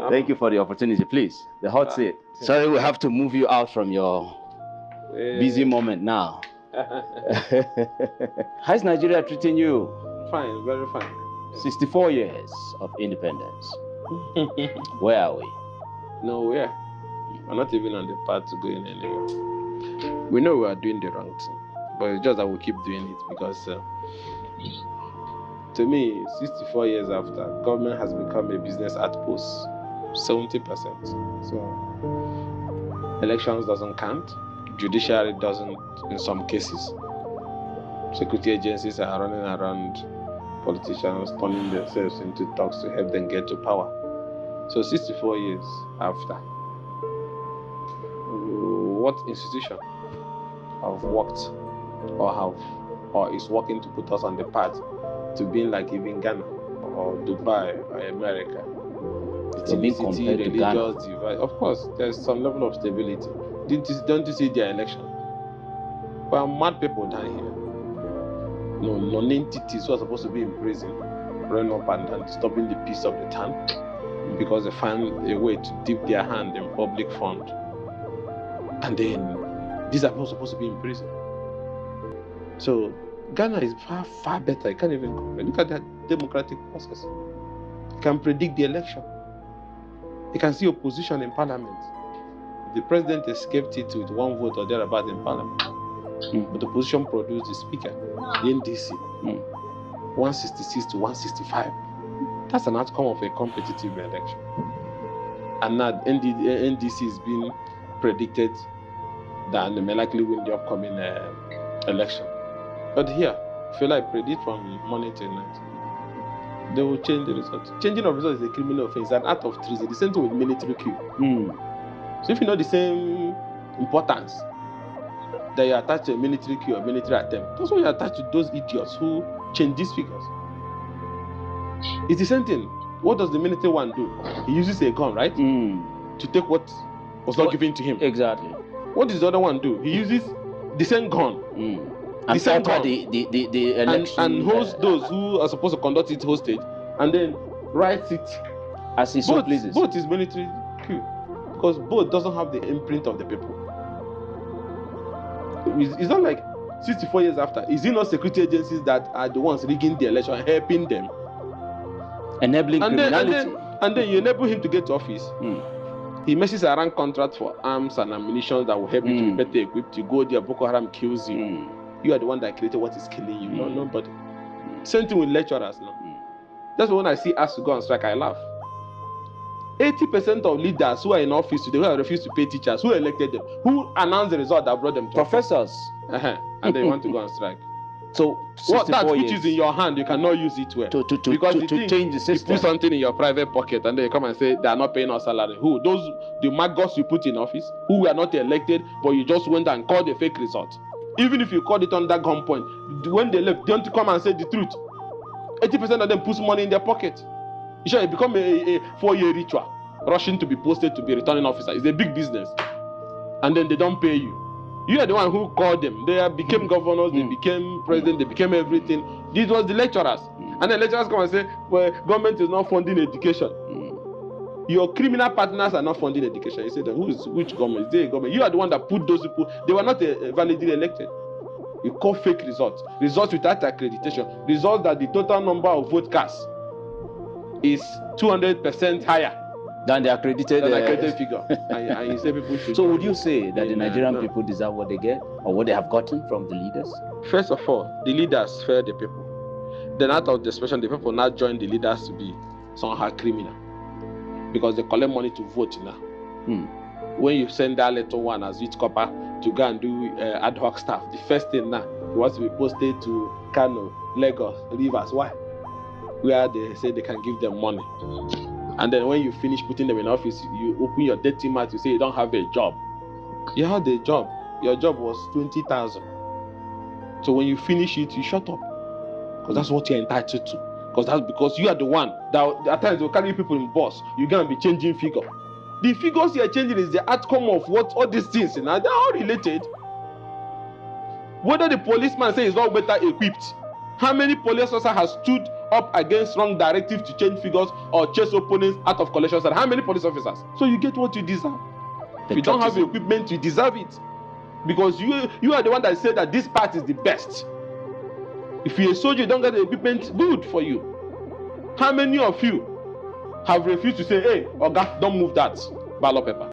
Thank you for the opportunity. Please, the hot seat. Sorry, we have to move you out from your busy moment now. How's Nigeria treating you? Fine, very fine. 64 years of independence. Where are we? Nowhere. We're not even on the path to going anywhere. We know we are doing the wrong thing, but it's just that we keep doing it because, to me, 64 years after, government has become a business outpost. 70%. So, elections doesn't count. Judiciary doesn't in some cases. Security agencies are running around politicians, turning themselves into talks to help them get to power. So 64 years after, what institution have worked or is working to put us on the path to being like even Ghana or Dubai or America? Ethnicity, religious divide. Of course, there's some level of stability. Don't you see their election? Well, mad people down here. No non-entities who are supposed to be in prison run up and down, disturbing the peace of the town because they find a way to dip their hand in public fund. And then these are people supposed to be in prison. So Ghana is far, far better. You can't even compare. Look at that democratic process. You can predict the election. You can see opposition in parliament. The president escaped it with one vote or thereabout in parliament. But the opposition produced the speaker, the NDC, 166 to 165. That's an outcome of a competitive election. And now NDC is being predicted that they may likely win the upcoming election. But here, if you like predict from morning till night, they will change the result. Changing of result is a criminal offense, an act of treason. The same thing with military coup. So if you know the same importance that you attach to a military coup or military attempt, that's what you attach to those idiots who change these figures. It's the same thing. What does the military one do? He uses a gun, right? To take what was not given to him. Exactly. What does the other one do? He uses the same gun. And the election. And host those who are supposed to conduct it hostage, and then writes it as he so pleases. Both is military coup. Because both doesn't have the imprint of the people. It's not like 64 years after. Is it not security agencies that are the ones rigging the election, helping them? Enabling criminality. And then you enable him to get to office. He messes around contract for arms and ammunition that will help you to be better equipped. You go there, Boko Haram kills you. You are the one that created what is killing you, not nobody. Same thing with lecturers now. That's when I see us to go on strike, I laugh. 80% of leaders who are in office today who have refused to pay teachers, who elected them, who announced the result that brought them to professors, and they want to go on strike. So that which is in your hand, you cannot use it well to change the system. You put something in your private pocket, and then you come and say they are not paying us salary. Who? Those the maggots you put in office who were not elected, but you just went and called a fake result. Even if you called it under gunpoint, when they left, don't come and say the truth. 80% of them put money in their pocket. It become a 4-year ritual, rushing to be posted to be returning officer. It's a big business, and then they don't pay you. You are the one who called them. They became governors, they became president, they became everything. This was the lecturers, and the lecturers come and say, "Well, government is not funding education." Your criminal partners are not funding education. You say that which government? Is there a government? You are the one that put those people. They were not validly elected. You call fake results without accreditation, results that the total number of vote cast is 200% higher than the accredited figure. and you say people should. So would you say that the Nigerian people deserve what they get or what they have gotten from the leaders? First of all, the leaders fail the people. Then out of desperation, the people now join the leaders to be somehow criminal because they collect money to vote now. When you send that little one as youth copper to go and do ad hoc stuff, the first thing now, he wants to be posted to Kano, Lagos, Rivers. Why? Where they say they can give them money. And then when you finish putting them in office, you open your dirty mouth, you say you don't have a job. You had a job. Your job was 20,000. So when you finish it, you shut up. Because that's what you're entitled to. Because you are the one that at times will carry people in bus. You're going to be changing figure. The figures you are changing is the outcome of what all these things, they're all related. Whether the policeman says he's not better equipped, how many police officers have stood up against wrong directive to change figures or chase opponents out of collection center. How many police officers? So you get what you deserve. If you don't have the equipment, you deserve it. Because you are the one that said that this part is the best. If you're a soldier, you don't get the equipment, good for you. How many of you have refused to say, hey, Oga, don't move that ballot paper?